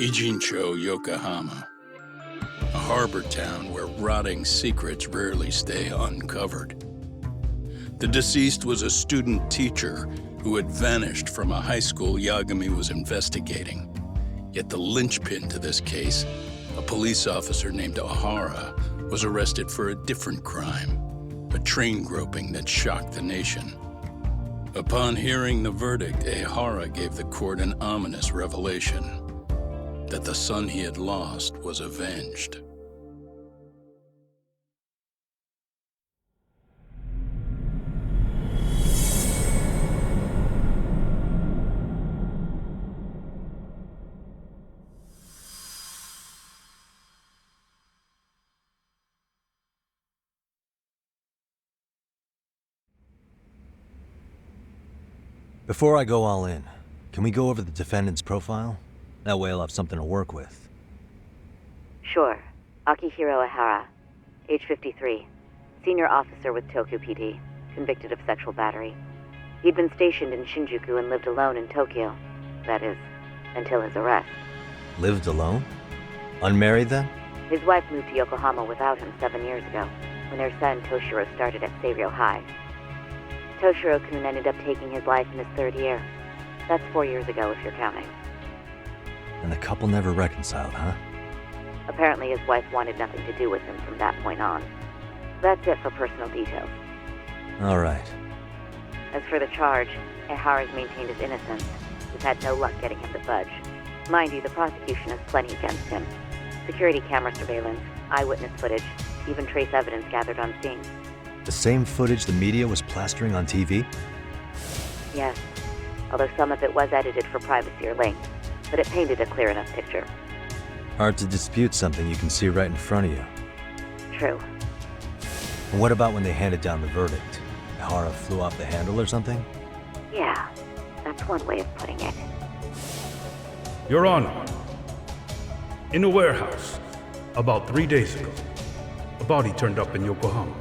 Ijincho Yokohama, a harbor town where rotting secrets rarely stay uncovered. The deceased was a student teacher who had vanished from a high school Yagami was investigating. Yet the linchpin to this case, a police officer named Ohara, was arrested for a different crime, a train groping that shocked the nation. Upon hearing the verdict, Ohara gave the court an ominous revelation, that the son he had lost was avenged. Before I go all in, can we go over the defendant's profile? That way I'll have something to work with. Sure. Akihiro Ihara, age 53, senior officer with Tokyo PD, convicted of sexual battery. He'd been stationed in Shinjuku and lived alone in Tokyo. That is, until his arrest. Lived alone? Unmarried then? His wife moved to Yokohama without him 7 years ago, when their son Toshiro started at Seiryo High. Toshiro-kun ended up taking his life in his third year. That's 4 years ago, if you're counting. And the couple never reconciled, huh? Apparently his wife wanted nothing to do with him from that point on. That's it for personal details. All right. As for the charge, Ihara's maintained his innocence. We've had no luck getting him to budge. Mind you, the prosecution has plenty against him. Security camera surveillance, eyewitness footage, even trace evidence gathered on scene. The same footage the media was plastering on TV? Yes, although some of it was edited for privacy or length, but it painted a clear enough picture. Hard to dispute something you can see right in front of you. True. And what about when they handed down the verdict? Ihara flew off the handle or something? Yeah, that's one way of putting it. Your Honor, in a warehouse, about 3 days ago, a body turned up in Yokohama.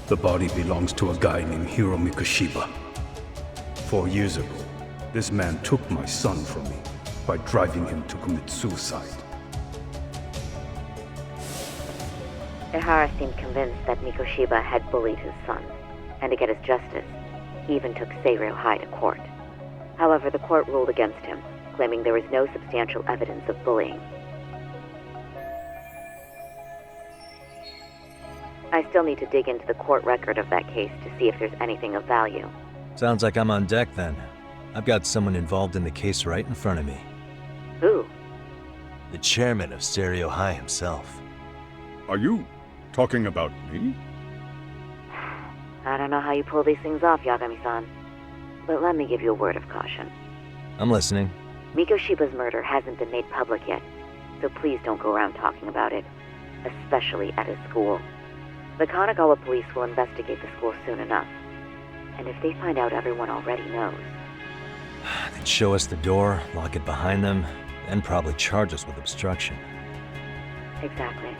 The body belongs to a guy named Hiro Mikoshiba. 4 years ago, this man took my son from me by driving him to commit suicide. Ihara seemed convinced that Mikoshiba had bullied his son, and to get his justice, he even took Seiryo High to court. However, the court ruled against him, claiming there was no substantial evidence of bullying. I still need to dig into the court record of that case to see if there's anything of value. Sounds like I'm on deck then. I've got someone involved in the case right in front of me. Who? The chairman of Seiryo High himself. Are you talking about me? I don't know how you pull these things off, Yagami-san. But let me give you a word of caution. I'm listening. Mikoshiba's murder hasn't been made public yet, so please don't go around talking about it, especially at his school. The Kanagawa police will investigate the school soon enough. And if they find out everyone already knows... They'd show us the door, lock it behind them, then probably charge us with obstruction. Exactly.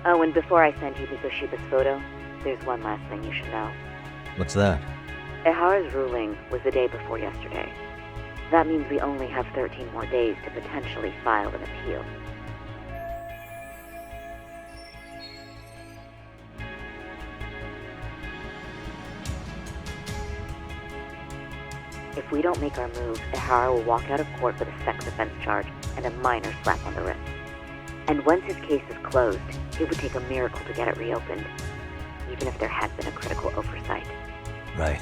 Oh, and before I send you Mikoshiba's photo, there's one last thing you should know. What's that? Ihara's ruling was the day before yesterday. That means we only have 13 more days to potentially file an appeal. If we don't make our move, Ihara will walk out of court with a sex offense charge and a minor slap on the wrist. And once his case is closed, it would take a miracle to get it reopened, even if there has been a critical oversight. Right.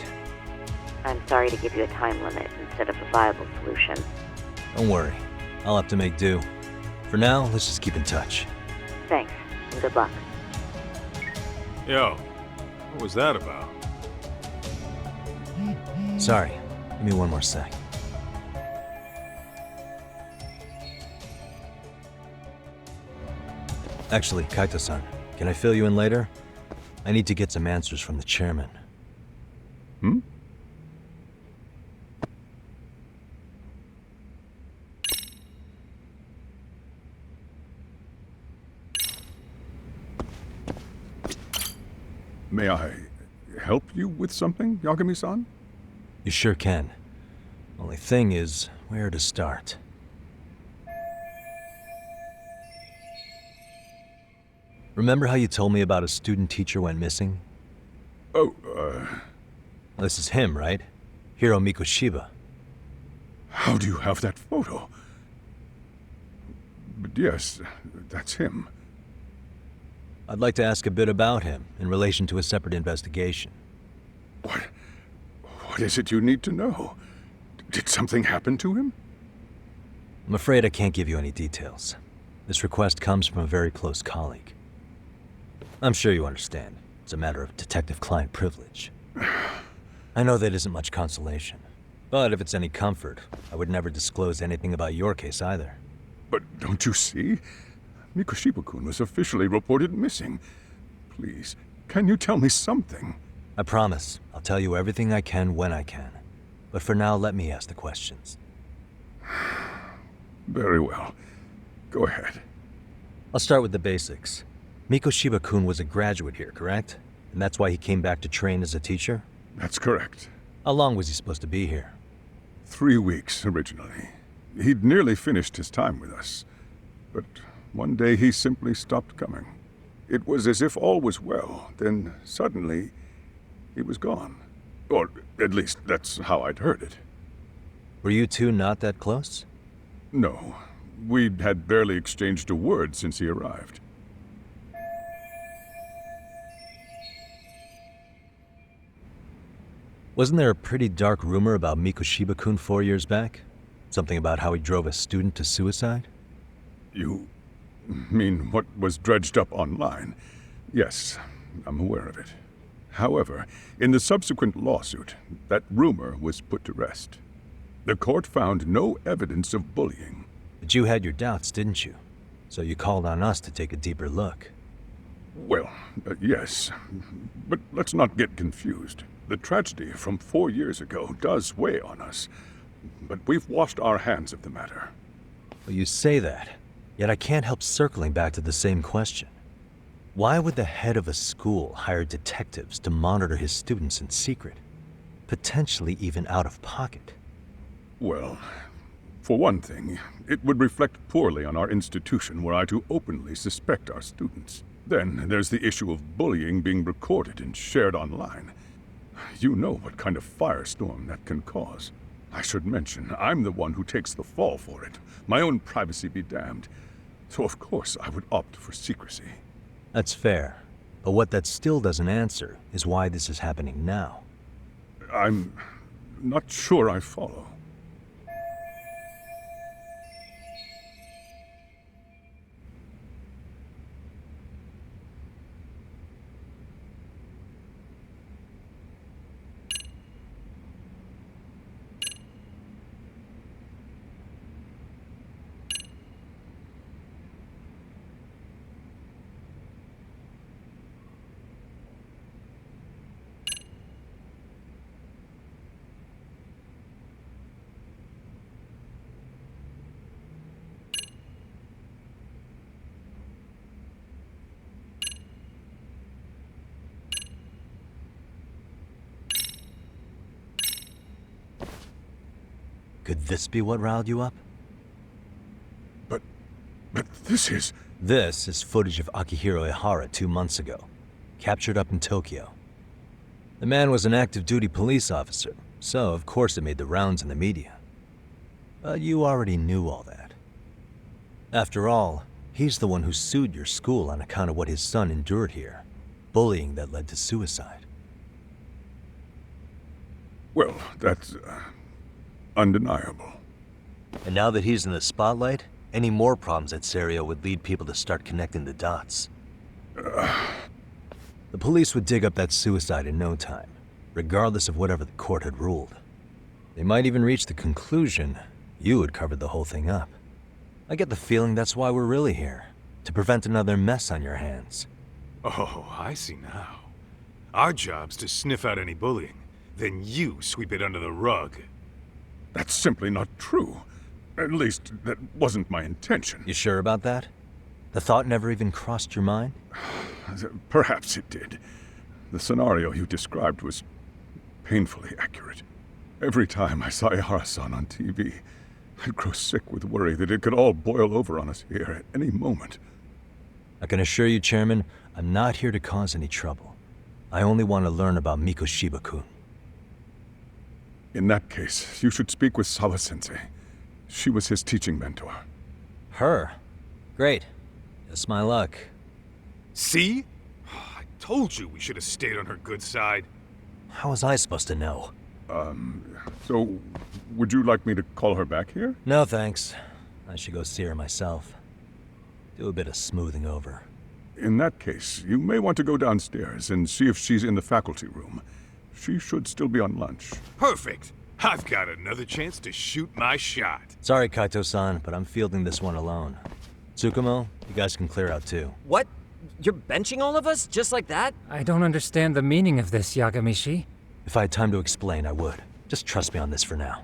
I'm sorry to give you a time limit instead of a viable solution. Don't worry. I'll have to make do. For now, let's just keep in touch. Thanks, and good luck. Yo, what was that about? Sorry. Give me one more sec. Actually, Kaito-san, can I fill you in later? I need to get some answers from the chairman. Hmm? May I help you with something, Yagami-san? You sure can. Only thing is, where to start? Remember how you told me about a student teacher went missing? Oh, This is him, right? Hiro Mikoshiba. how do you have that photo? But yes, that's him. I'd like to ask a bit about him in relation to a separate investigation. What is it you need to know? Did something happen to him? I'm afraid I can't give you any details. This request comes from a very close colleague. I'm sure you understand. It's a matter of detective-client privilege. I know that isn't much consolation. But if it's any comfort, I would never disclose anything about your case either. But don't you see? Mikoshiba-kun was officially reported missing. Please, can you tell me something? I promise. I'll tell you everything I can when I can. But for now, let me ask the questions. Very well. Go ahead. I'll start with the basics. Mikoshiba-kun was a graduate here, correct? And that's why he came back to train as a teacher? That's correct. How long was he supposed to be here? 3 weeks originally. He'd nearly finished his time with us. But one day he simply stopped coming. It was as if all was well, then suddenly he was gone. Or at least that's how I'd heard it. Were you two not that close? No, we'd had barely exchanged a word since he arrived. Wasn't there a pretty dark rumor about Mikoshiba-kun 4 years back? Something about how he drove a student to suicide? You mean what was dredged up online? Yes, I'm aware of it. However, in the subsequent lawsuit, that rumor was put to rest. The court found no evidence of bullying. But you had your doubts, didn't you? So you called on us to take a deeper look. Well, yes, but let's not get confused. The tragedy from 4 years ago does weigh on us, but we've washed our hands of the matter. Well, you say that, yet I can't help circling back to the same question. Why would the head of a school hire detectives to monitor his students in secret? Potentially even out of pocket. Well, for one thing, it would reflect poorly on our institution were I to openly suspect our students. Then there's the issue of bullying being recorded and shared online. You know what kind of firestorm that can cause. I should mention, I'm the one who takes the fall for it. My own privacy be damned. So of course I would opt for secrecy. That's fair. But what that still doesn't answer is why this is happening now. I'm not sure I follow. Could this be what riled you up? But this is... This is footage of Akihiro Ihara 2 months ago, captured up in Tokyo. The man was an active duty police officer, so of course it made the rounds in the media. But you already knew all that. After all, he's the one who sued your school on account of what his son endured here, bullying that led to suicide. Well, that's... undeniable. And now that he's in the spotlight, any more problems at Serio would lead people to start connecting the dots. The police would dig up that suicide in no time, regardless of whatever the court had ruled. They might even reach the conclusion you had covered the whole thing up. I get the feeling that's why we're really here, to prevent another mess on your hands. Oh, I see now. Our job's to sniff out any bullying, then you sweep it under the rug. That's simply not true. At least, that wasn't my intention. You sure about that? The thought never even crossed your mind? Perhaps it did. The scenario you described was painfully accurate. Every time I saw Ihara-san on TV, I'd grow sick with worry that it could all boil over on us here at any moment. I can assure you, Chairman, I'm not here to cause any trouble. I only want to learn about Mikoshiba-kun. In that case, you should speak with Sawa-sensei. She was his teaching mentor. Her? Great. That's my luck. See? I told you we should have stayed on her good side. How was I supposed to know? So, would you like me to call her back here? No, thanks. I should go see her myself. Do a bit of smoothing over. In that case, you may want to go downstairs and see if she's in the faculty room. She should still be on lunch. Perfect. I've got another chance to shoot my shot. Sorry, Kaito-san, but I'm fielding this one alone. Tsukumo, you guys can clear out too. What? You're benching all of us? Just like that? I don't understand the meaning of this, Yagamishi. If I had time to explain, I would. Just trust me on this for now.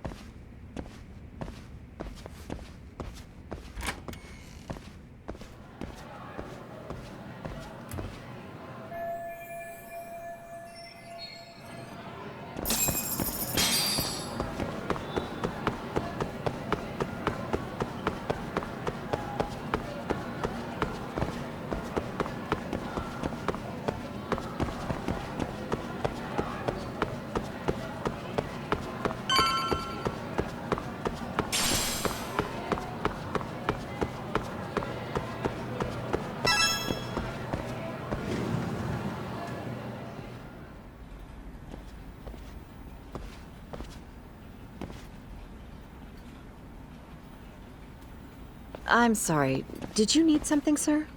I'm sorry. Did you need something, sir?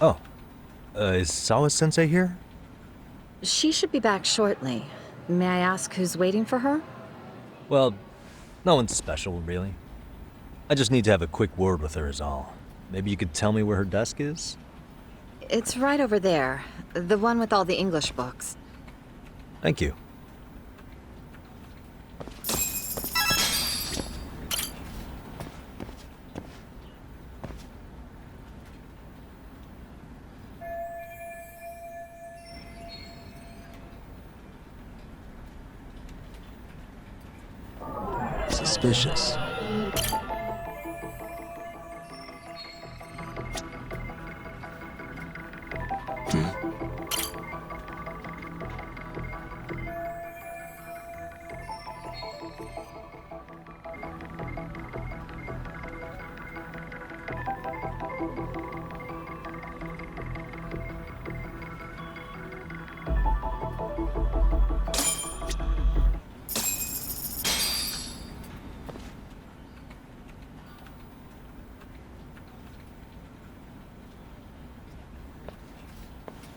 Oh. Is Sawa-sensei here? She should be back shortly. May I ask who's waiting for her? Well, no one's special, really. I just need to have a quick word with her is all. Maybe you could tell me where her desk is? It's right over there. The one with all the English books. Thank you. Suspicious.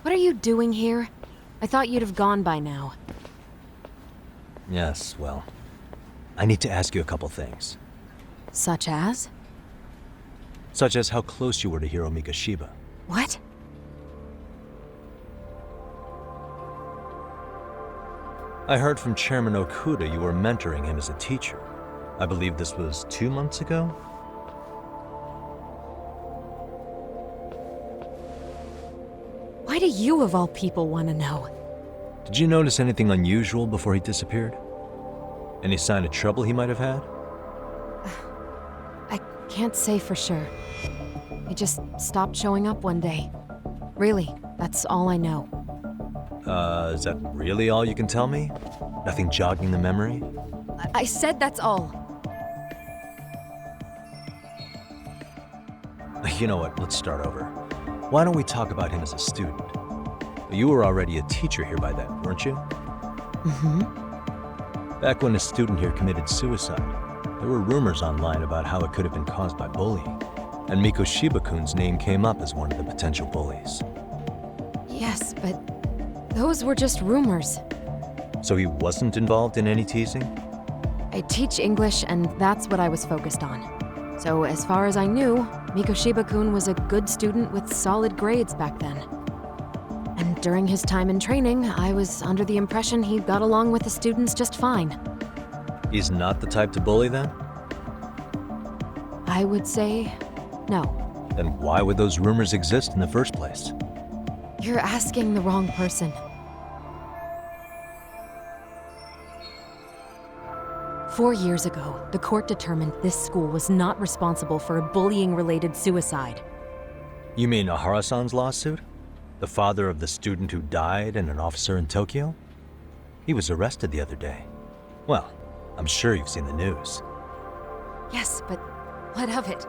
What are you doing here? I thought you'd have gone by now. Yes, well, I need to ask you a couple things. Such as? Such as how close you were to Hiro Mikoshiba. What? I heard from Chairman Okuda you were mentoring him as a teacher. I believe this was 2 months ago? Why do you, of all people, want to know? Did you notice anything unusual before he disappeared? Any sign of trouble he might have had? I can't say for sure. He just stopped showing up one day. Really, that's all I know. Is that really all you can tell me? Nothing jogging the memory? I said that's all. You know what, let's start over. Why don't we talk about him as a student? You were already a teacher here by then, weren't you? Mm-hmm. Back when a student here committed suicide, there were rumors online about how it could have been caused by bullying, and Mikoshiba-kun's name came up as one of the potential bullies. Yes, but those were just rumors. So he wasn't involved in any teasing? I teach English, and that's what I was focused on. So as far as I knew, Mikoshiba-kun was a good student with solid grades back then. And during his time in training, I was under the impression he got along with the students just fine. He's not the type to bully then? I would say no. Then why would those rumors exist in the first place? You're asking the wrong person. 4 years ago, the court determined this school was not responsible for a bullying-related suicide. You mean Ahara-san's lawsuit? The father of the student who died and an officer in Tokyo? He was arrested the other day. Well, I'm sure you've seen the news. Yes, but what of it?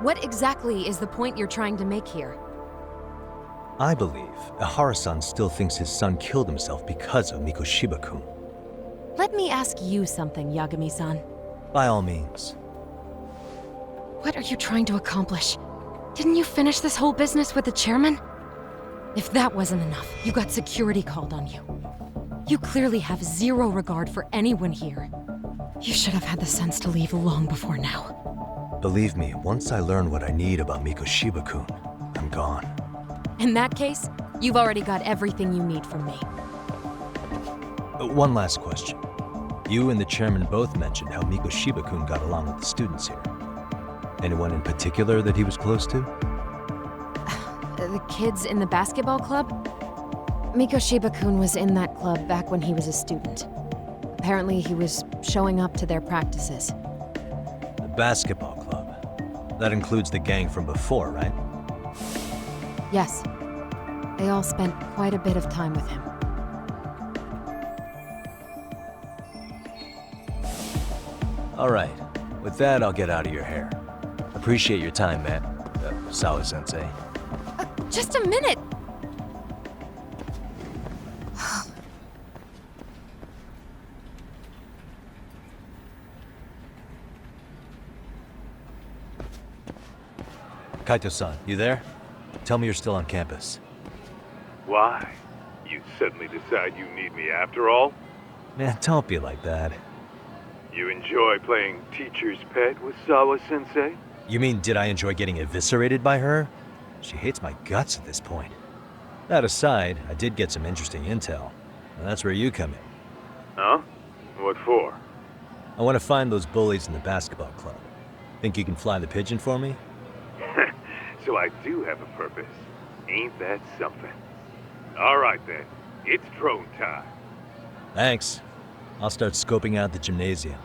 What exactly is the point you're trying to make here? I believe Ahara-san still thinks his son killed himself because of Mikoshiba-kun. Let me ask you something, Yagami-san. By all means. What are you trying to accomplish? Didn't you finish this whole business with the chairman? If that wasn't enough, you got security called on you. You clearly have zero regard for anyone here. You should have had the sense to leave long before now. Believe me, once I learn what I need about Mikoshiba-kun, I'm gone. In that case, you've already got everything you need from me. One last question. You and the chairman both mentioned how Mikoshiba-kun got along with the students here. Anyone in particular that he was close to? The kids in the basketball club? Mikoshiba-kun was in that club back when he was a student. Apparently, he was showing up to their practices. The basketball club? That includes the gang from before, right? Yes. They all spent quite a bit of time with him. All right. With that, I'll get out of your hair. Appreciate your time, man. Sawa-sensei. Just a minute! Kaito-san, you there? Tell me you're still on campus. Why? You suddenly decide you need me after all? Man, don't be like that. You enjoy playing teacher's pet with Sawa-sensei? You mean, did I enjoy getting eviscerated by her? She hates my guts at this point. That aside, I did get some interesting intel. And that's where you come in. Huh? What for? I want to find those bullies in the basketball club. Think you can fly the pigeon for me? So I do have a purpose. Ain't that something? All right then, it's drone time. Thanks. I'll start scoping out the gymnasium.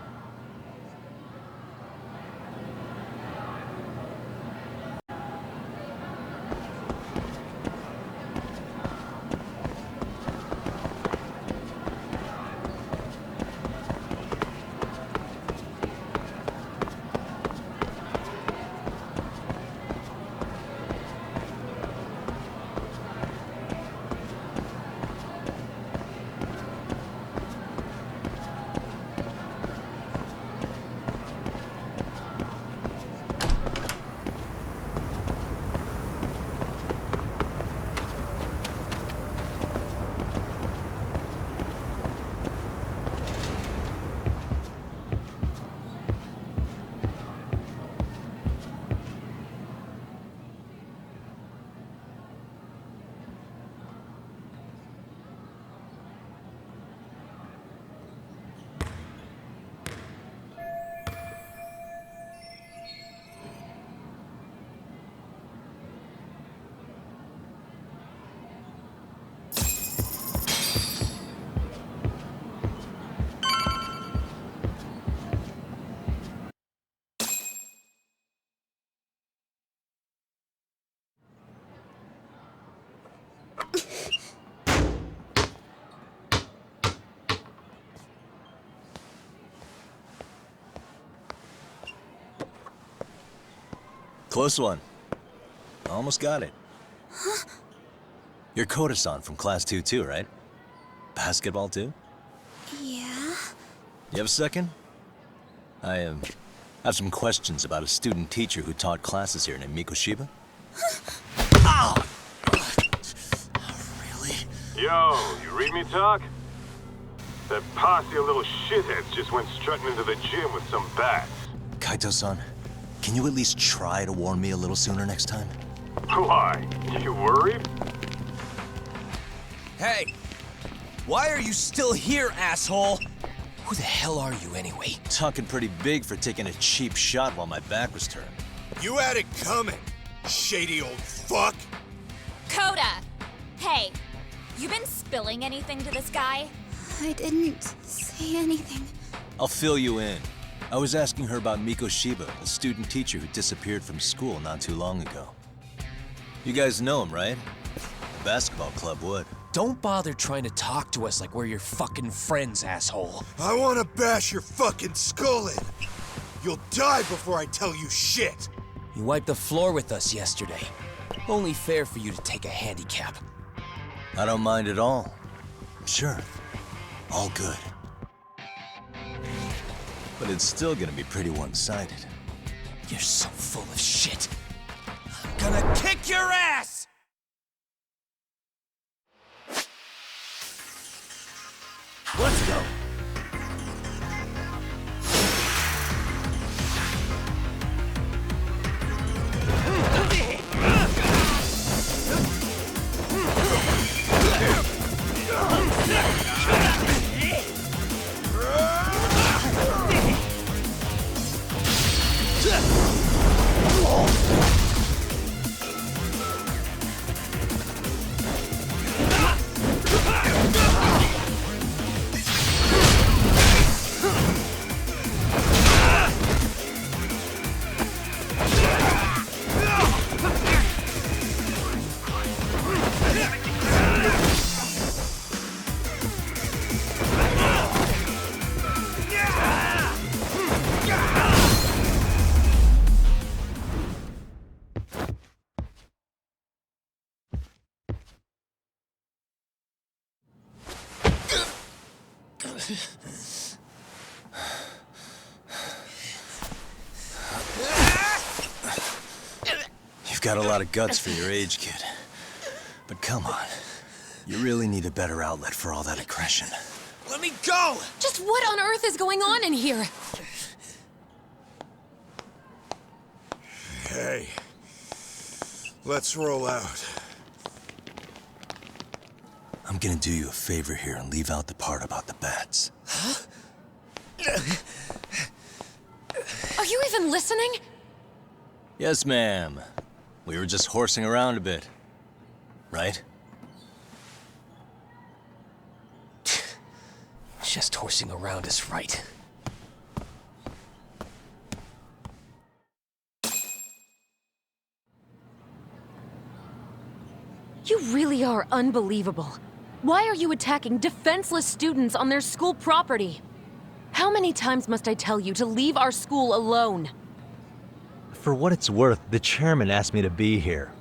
Close one. Almost got it. Huh? You're Koda-san from Class 2 too, right? Basketball too? Yeah? You have a second? I have some questions about a student teacher who taught classes here named Mikoshiba. Ow! Really? Yo, you read me talk? That posse of little shitheads just went strutting into the gym with some bats. Kaito-san, can you at least try to warn me a little sooner next time? Why? You worried? Hey! Why are you still here, asshole? Who the hell are you anyway? Talking pretty big for taking a cheap shot while my back was turned. You had it coming, shady old fuck! Coda! Hey, you been spilling anything to this guy? I didn't say anything. I'll fill you in. I was asking her about Mikoshiba, a student teacher who disappeared from school not too long ago. You guys know him, right? The basketball club would. Don't bother trying to talk to us like we're your fucking friends, asshole. I wanna bash your fucking skull in. You'll die before I tell you shit. You wiped the floor with us yesterday. Only fair for you to take a handicap. I don't mind at all. Sure. All good. But it's still gonna be pretty one-sided. You're so full of shit. I'm gonna kick your ass! Let's go. You've got a lot of guts for your age, kid. But come on. You really need a better outlet for all that aggression. Let me go! Just what on earth is going on in here? Hey. Let's roll out. I'm gonna do you a favor here and leave out the part about the bats. Huh? Are you even listening? Yes, ma'am. We were just horsing around a bit. Right? Just horsing around is right. You really are unbelievable. Why are you attacking defenseless students on their school property? How many times must I tell you to leave our school alone? For what it's worth, the chairman asked me to be here.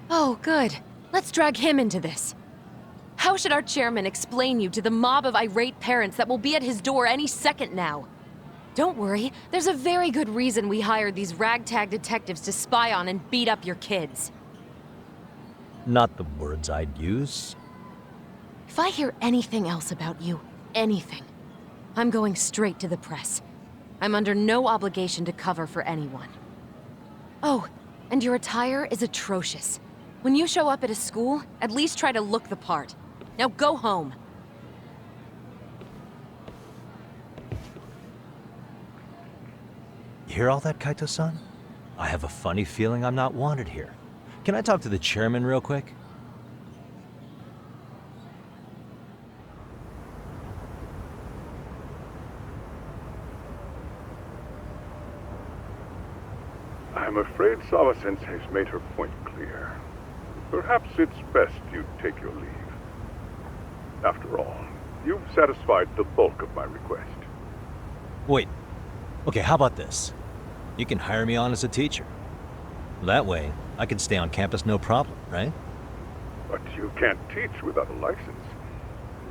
Oh, good. Let's drag him into this. How should our chairman explain you to the mob of irate parents that will be at his door any second now? Don't worry, there's a very good reason we hired these ragtag detectives to spy on and beat up your kids. Not the words I'd use. If I hear anything else about you, anything, I'm going straight to the press. I'm under no obligation to cover for anyone. Oh, and your attire is atrocious. When you show up at a school, at least try to look the part. Now go home. You hear all that, Kaito-san? I have a funny feeling I'm not wanted here. Can I talk to the chairman real quick? I'm afraid Sawa-sensei's made her point clear. Perhaps it's best you take your leave. After all, you've satisfied the bulk of my request. Wait. Okay, how about this? You can hire me on as a teacher. That way, I can stay on campus no problem, right? But you can't teach without a license.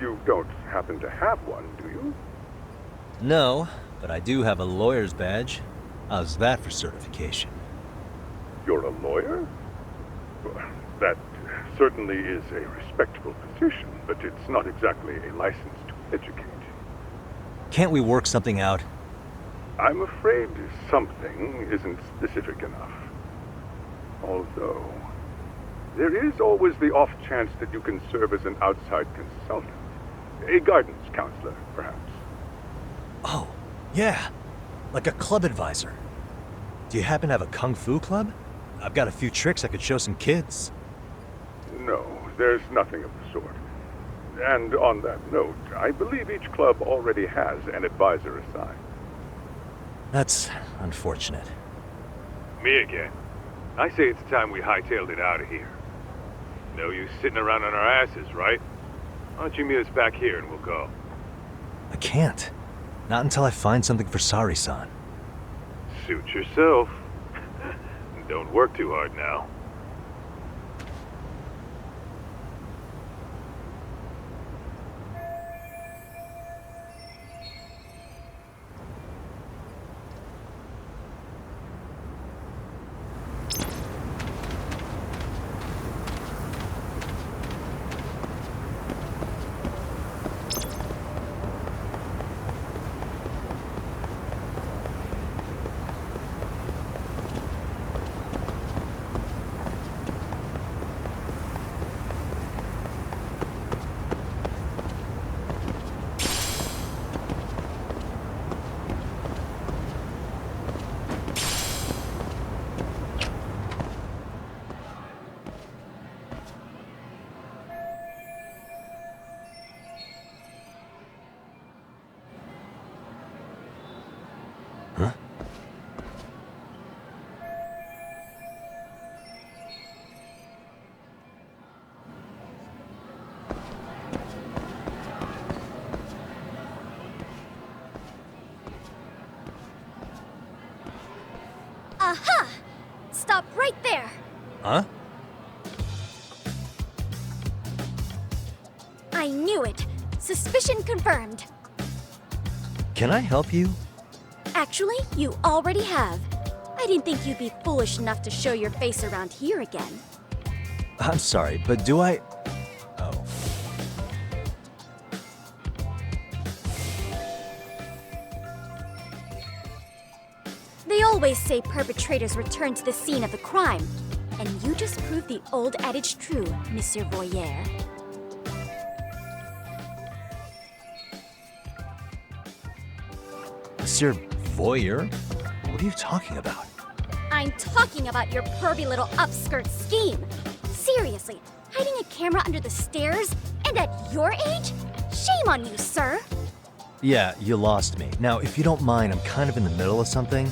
You don't happen to have one, do you? No, but I do have a lawyer's badge. How's that for certification? You're a lawyer? Well, that certainly is a respectable position, but it's not exactly a license to educate. Can't we work something out? I'm afraid something isn't specific enough. Although, there is always the off chance that you can serve as an outside consultant. A guidance counselor, perhaps. Oh, yeah. Like a club advisor. Do you happen to have a kung fu club? I've got a few tricks I could show some kids. No, there's nothing of the sort. And on that note, I believe each club already has an advisor assigned. That's unfortunate. Me again. I say it's time we hightailed it out of here. No use sitting around on our asses, right? Why don't you meet us back here and we'll go? I can't. Not until I find something for Sari-san. Suit yourself. Don't work too hard now. Aha! Stop right there! Huh? I knew it! Suspicion confirmed. Can I help you? Actually, you already have. I didn't think you'd be foolish enough to show your face around here again. I'm sorry, but do I... Oh. They always say perpetrators return to the scene of the crime. And you just proved the old adage true, Monsieur Voyeur. Monsieur Voyeur? What are you talking about? I'm talking about your pervy little upskirt scheme. Seriously, hiding a camera under the stairs? And at your age? Shame on you, sir! Yeah, you lost me. Now, if you don't mind, I'm kind of in the middle of something.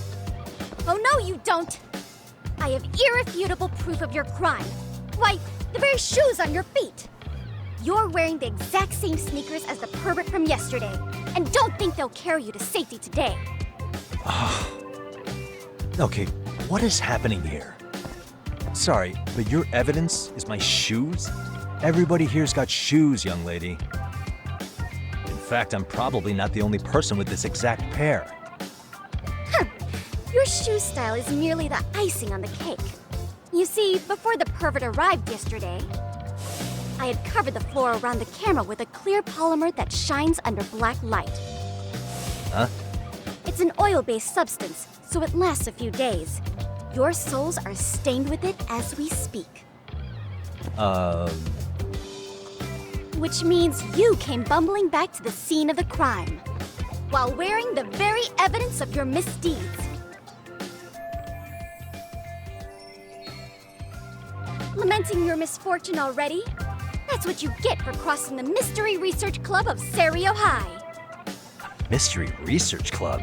Oh no, you don't! I have irrefutable proof of your crime. Why, the very shoes on your feet! You're wearing the exact same sneakers as the pervert from yesterday, and don't think they'll carry you to safety today. Okay, what is happening here? Sorry, but your evidence is my shoes? Everybody here's got shoes, young lady. In fact, I'm probably not the only person with this exact pair. Your shoe style is merely the icing on the cake. You see, before the pervert arrived yesterday, I had covered the floor around the camera with a clear polymer that shines under black light. Huh? It's an oil-based substance, so it lasts a few days. Your soles are stained with it as we speak. Which means you came bumbling back to the scene of the crime, while wearing the very evidence of your misdeeds. Lamenting your misfortune already? That's what you get for crossing the Mystery Research Club of Serio High. Mystery Research Club?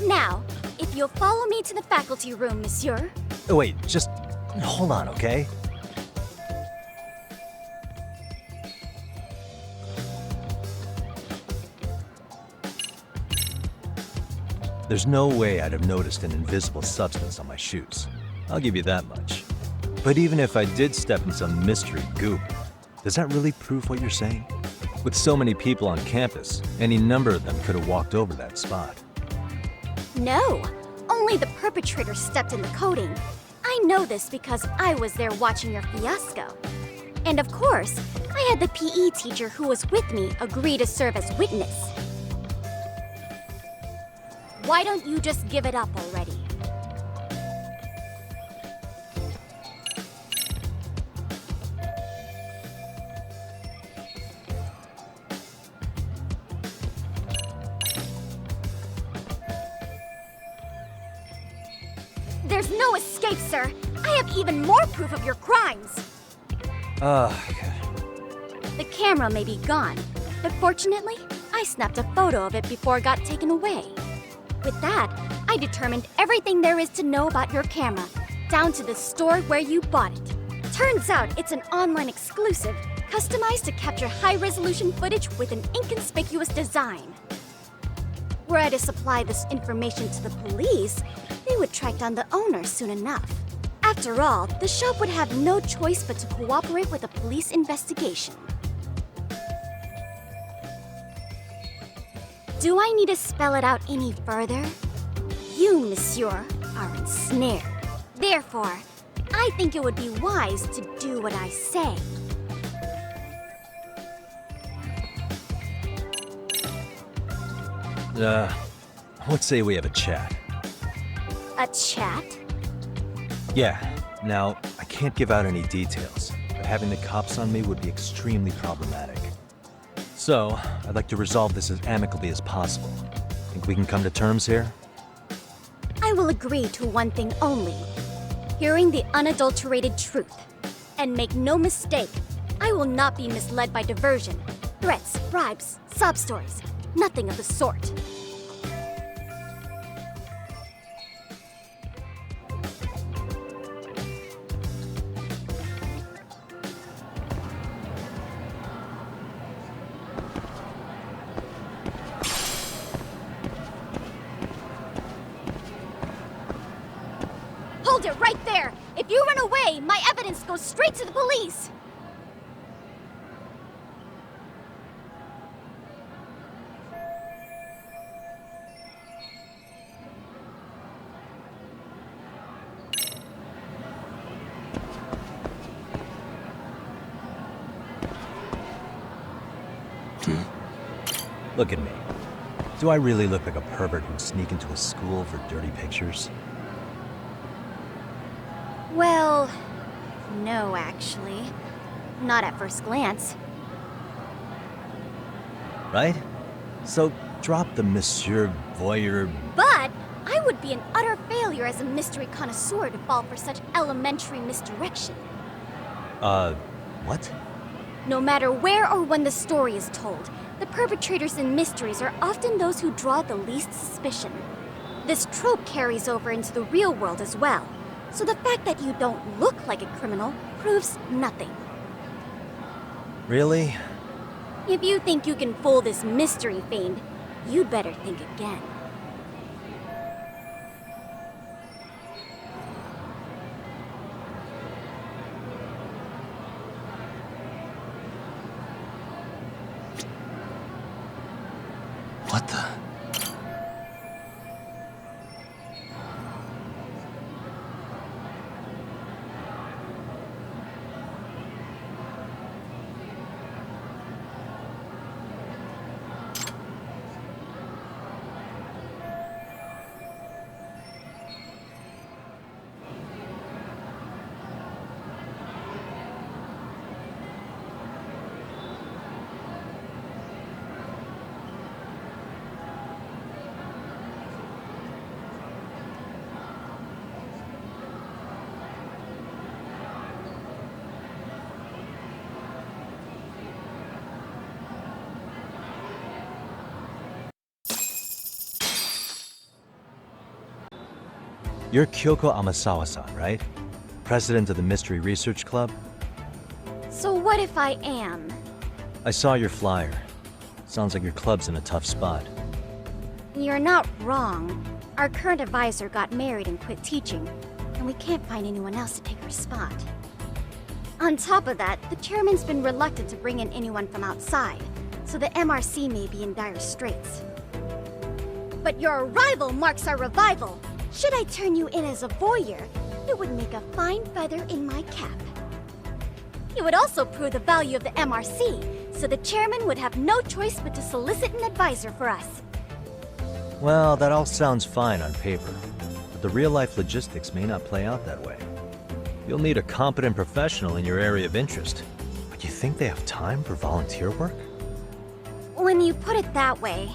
Now, if you'll follow me to the faculty room, monsieur. Oh, wait, just hold on, okay? There's no way I'd have noticed an invisible substance on my shoes. I'll give you that much. But even if I did step in some mystery goop, does that really prove what you're saying? With so many people on campus, any number of them could have walked over that spot. No, only the perpetrator stepped in the coating. I know this because I was there watching your fiasco. And of course, I had the PE teacher who was with me agree to serve as witness. Why don't you just give it up already? There's no escape, sir. I have even more proof of your crimes. The camera may be gone, but fortunately, I snapped a photo of it before it got taken away. With that, I determined everything there is to know about your camera, down to the store where you bought it. Turns out it's an online exclusive, customized to capture high-resolution footage with an inconspicuous design. Were I to supply this information to the police, they would track down the owner soon enough. After all, the shop would have no choice but to cooperate with a police investigation. Do I need to spell it out any further? You, monsieur, are ensnared. Therefore, I think it would be wise to do what I say. Let's say we have a chat. A chat? Yeah. Now, I can't give out any details, but having the cops on me would be extremely problematic. So, I'd like to resolve this as amicably as possible. Think we can come to terms here? I will agree to one thing only. Hearing the unadulterated truth. And make no mistake, I will not be misled by diversion, threats, bribes, sob stories. Nothing of the sort. Hold it right there! If you run away, my evidence goes straight to the police! Look at me. Do I really look like a pervert who'd sneak into a school for dirty pictures? Well, no, actually. Not at first glance. Right? So, drop the Monsieur Voyeur... But I would be an utter failure as a mystery connoisseur to fall for such elementary misdirection. What? No matter where or when the story is told, the perpetrators in mysteries are often those who draw the least suspicion. This trope carries over into the real world as well, so the fact that you don't look like a criminal proves nothing. Really? If you think you can fool this mystery fiend, you'd better think again. What the... You're Kyoko Amasawa-san, right? President of the Mystery Research Club? So what if I am? I saw your flyer. Sounds like your club's in a tough spot. You're not wrong. Our current advisor got married and quit teaching, and we can't find anyone else to take her spot. On top of that, the chairman's been reluctant to bring in anyone from outside, so the MRC may be in dire straits. But your arrival marks our revival! Should I turn you in as a voyeur, it would make a fine feather in my cap. It would also prove the value of the MRC, so the chairman would have no choice but to solicit an advisor for us. Well, that all sounds fine on paper, but the real-life logistics may not play out that way. You'll need a competent professional in your area of interest. But you think they have time for volunteer work? When you put it that way,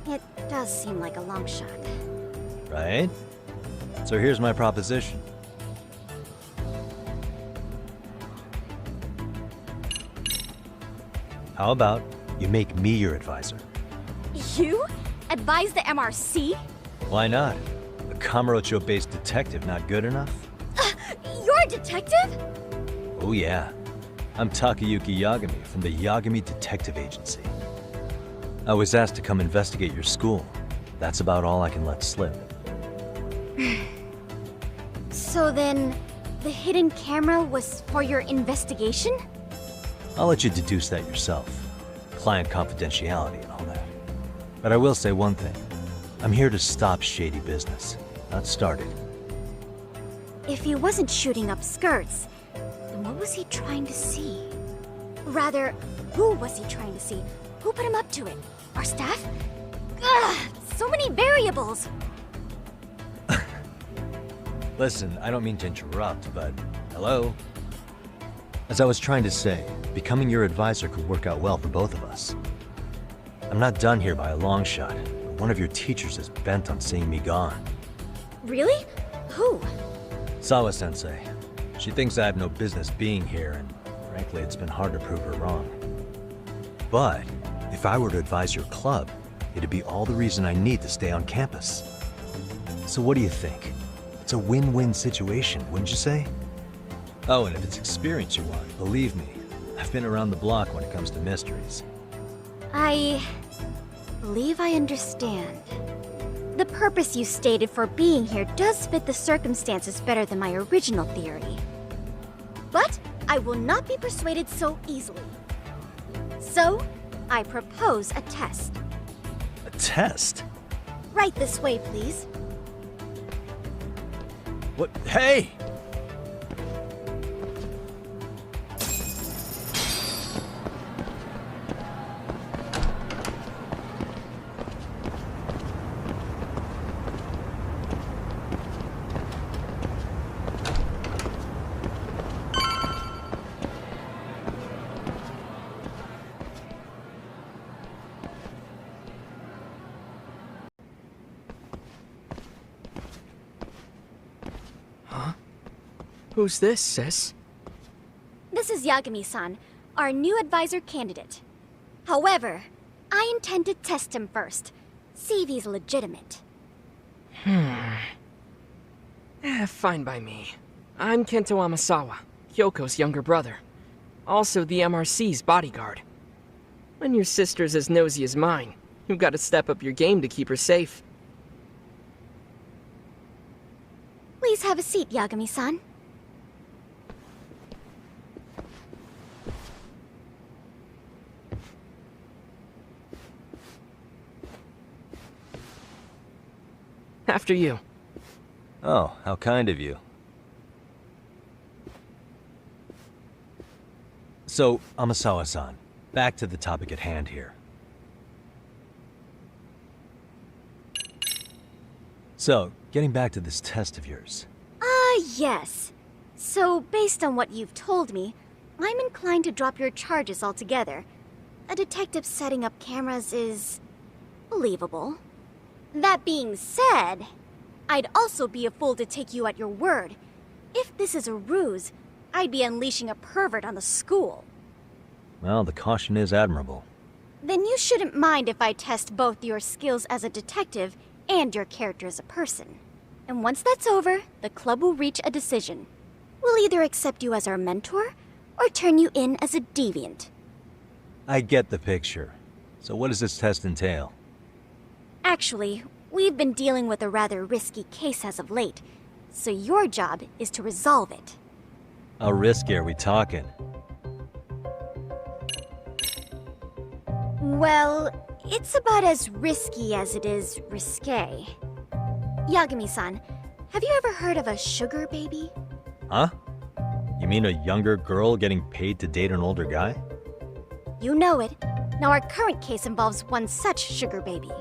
it does seem like a long shot. Right? So here's my proposition. How about you make me your advisor? You? Advise the MRC? Why not? A Kamurocho-based detective not good enough? You're a detective? Oh yeah. I'm Takayuki Yagami from the Yagami Detective Agency. I was asked to come investigate your school. That's about all I can let slip. So then, the hidden camera was for your investigation? I'll let you deduce that yourself. Client confidentiality and all that. But I will say one thing. I'm here to stop shady business, not start it. If he wasn't shooting up skirts, then what was he trying to see? Rather, who was he trying to see? Who put him up to it? Our staff? Ugh, so many variables! Listen, I don't mean to interrupt, but hello? As I was trying to say, becoming your advisor could work out well for both of us. I'm not done here by a long shot, but one of your teachers is bent on seeing me gone. Really? Who? Sawa-sensei. She thinks I have no business being here, and frankly, it's been hard to prove her wrong. But if I were to advise your club, it'd be all the reason I need to stay on campus. So what do you think? It's a win-win situation, wouldn't you say? Oh, and if it's experience you want, believe me, I've been around the block when it comes to mysteries. I believe I understand. The purpose you stated for being here does fit the circumstances better than my original theory. But I will not be persuaded so easily. So, I propose a test. A test? Right this way, please. What? Hey! Who's this, sis? This is Yagami-san, our new advisor candidate. However, I intend to test him first, see if he's legitimate. Fine by me. I'm Kento Amasawa, Kyoko's younger brother. Also the MRC's bodyguard. When your sister's as nosy as mine, you've got to step up your game to keep her safe. Please have a seat, Yagami-san. After you. Oh, how kind of you. So, Amasawa-san, back to the topic at hand here. So, getting back to this test of yours. Yes. So, based on what you've told me, I'm inclined to drop your charges altogether. A detective setting up cameras is believable. That being said, I'd also be a fool to take you at your word. If this is a ruse, I'd be unleashing a pervert on the school. Well, the caution is admirable. Then you shouldn't mind if I test both your skills as a detective and your character as a person. And once that's over, the club will reach a decision. We'll either accept you as our mentor, or turn you in as a deviant. I get the picture. So what does this test entail? Actually, we've been dealing with a rather risky case as of late, so your job is to resolve it. How risky are we talking? Well, it's about as risky as it is risque. Yagami-san, have you ever heard of a sugar baby? Huh? You mean a younger girl getting paid to date an older guy? You know it. Now our current case involves one such sugar baby.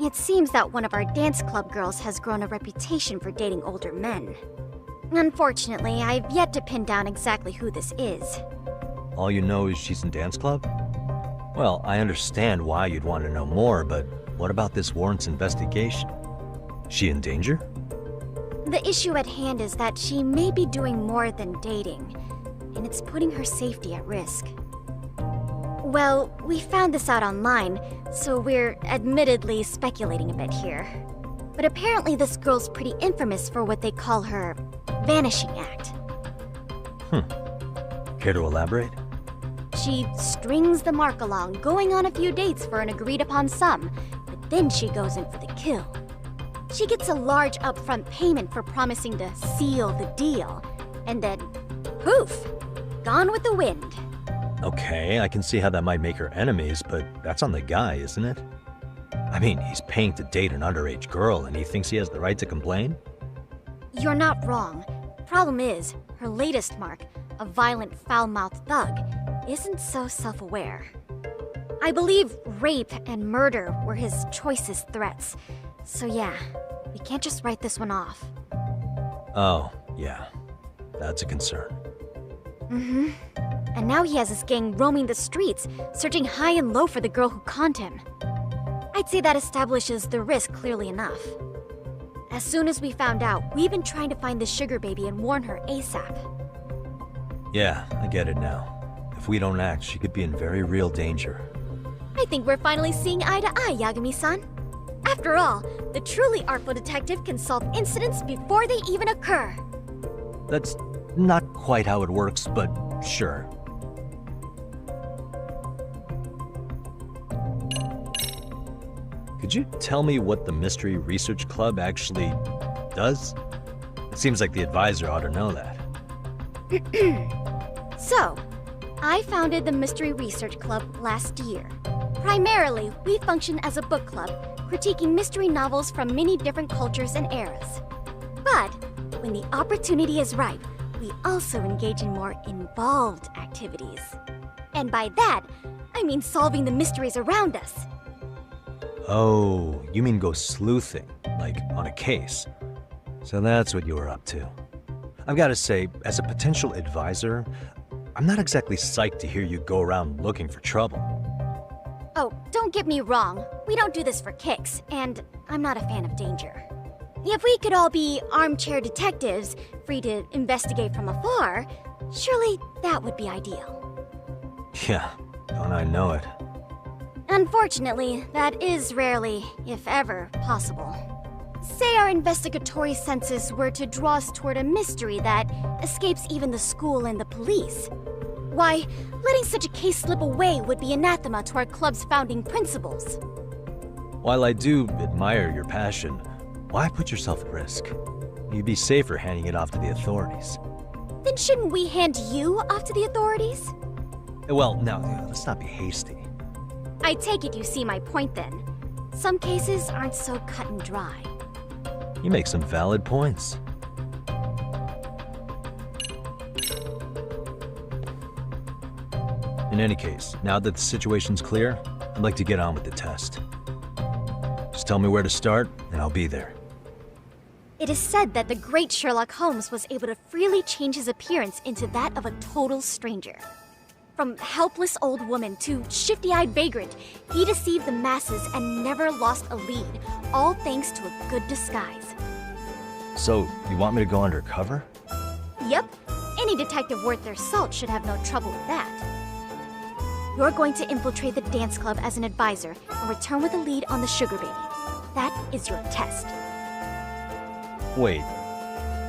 It seems that one of our dance club girls has grown a reputation for dating older men. Unfortunately, I've yet to pin down exactly who this is. All you know is she's in dance club? Well, I understand why you'd want to know more, but what about this warrants investigation? She in danger? The issue at hand is that she may be doing more than dating, and it's putting her safety at risk. Well, we found this out online, so we're admittedly speculating a bit here. But apparently this girl's pretty infamous for what they call her vanishing act. Care to elaborate? She strings the mark along, going on a few dates for an agreed-upon sum, but then she goes in for the kill. She gets a large upfront payment for promising to seal the deal, and then, poof, gone with the wind. Okay, I can see how that might make her enemies, but that's on the guy, isn't it? I mean, he's paying to date an underage girl, and he thinks he has the right to complain? You're not wrong. Problem is, her latest mark, a violent, foul-mouthed thug, isn't so self-aware. I believe rape and murder were his choicest threats. So yeah, we can't just write this one off. Oh, yeah. That's a concern. Mm-hmm. And now he has his gang roaming the streets, searching high and low for the girl who conned him. I'd say that establishes the risk clearly enough. As soon as we found out, we've been trying to find the sugar baby and warn her ASAP. Yeah, I get it now. If we don't act, she could be in very real danger. I think we're finally seeing eye to eye, Yagami-san. After all, the truly artful detective can solve incidents before they even occur. That's not quite how it works, but sure. Could you tell me what the Mystery Research Club actually does? It seems like the advisor ought to know that. So, I founded the Mystery Research Club last year. Primarily, we function as a book club, critiquing mystery novels from many different cultures and eras. But, when the opportunity is ripe, we also engage in more involved activities. And by that, I mean solving the mysteries around us. Oh, you mean go sleuthing, like on a case. So that's what you were up to. I've got to say, as a potential advisor, I'm not exactly psyched to hear you go around looking for trouble. Oh, don't get me wrong. We don't do this for kicks, and I'm not a fan of danger. If we could all be armchair detectives, free to investigate from afar, surely that would be ideal. Yeah, don't I know it. Unfortunately, that is rarely, if ever, possible. Say our investigatory senses were to draw us toward a mystery that escapes even the school and the police. Why, letting such a case slip away would be anathema to our club's founding principles. While I do admire your passion, why put yourself at risk? You'd be safer handing it off to the authorities. Then shouldn't we hand you off to the authorities? Well, now, let's not be hasty. I take it you see my point then. Some cases aren't so cut and dry. You make some valid points. In any case, now that the situation's clear, I'd like to get on with the test. Just tell me where to start, and I'll be there. It is said that the great Sherlock Holmes was able to freely change his appearance into that of a total stranger. From helpless old woman to shifty-eyed vagrant, he deceived the masses and never lost a lead, all thanks to a good disguise. So, you want me to go undercover? Yep, any detective worth their salt should have no trouble with that. You're going to infiltrate the dance club as an advisor and return with a lead on the sugar baby. That is your test. Wait,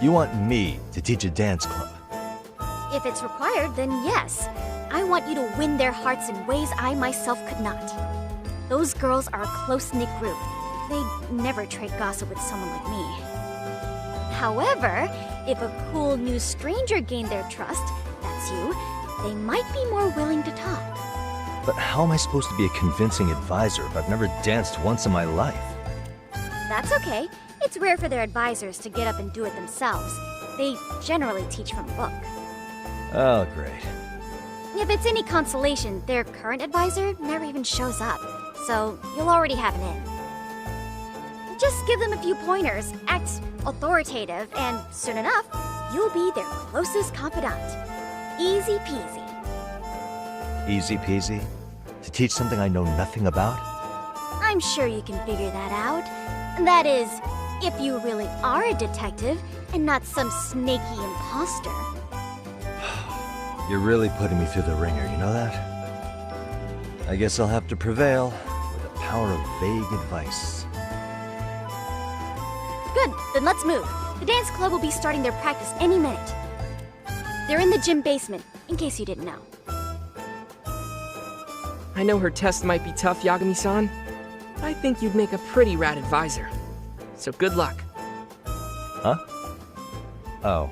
you want me to teach a dance club? If it's required, then yes. I want you to win their hearts in ways I myself could not. Those girls are a close-knit group. They'd never trade gossip with someone like me. However, if a cool new stranger gained their trust, that's you, they might be more willing to talk. But how am I supposed to be a convincing advisor if I've never danced once in my life? That's okay. It's rare for their advisors to get up and do it themselves. They generally teach from a book. Oh, great. If it's any consolation, their current advisor never even shows up, so you'll already have an in. Just give them a few pointers, act authoritative, and soon enough, you'll be their closest confidant. Easy peasy. Easy peasy? To teach something I know nothing about? I'm sure you can figure that out. That is, if you really are a detective and not some snaky imposter. You're really putting me through the ringer, you know that? I guess I'll have to prevail with the power of vague advice. Good, then let's move. The dance club will be starting their practice any minute. They're in the gym basement, in case you didn't know. I know her test might be tough, Yagami-san. I think you'd make a pretty rad advisor. So good luck. Huh? Oh.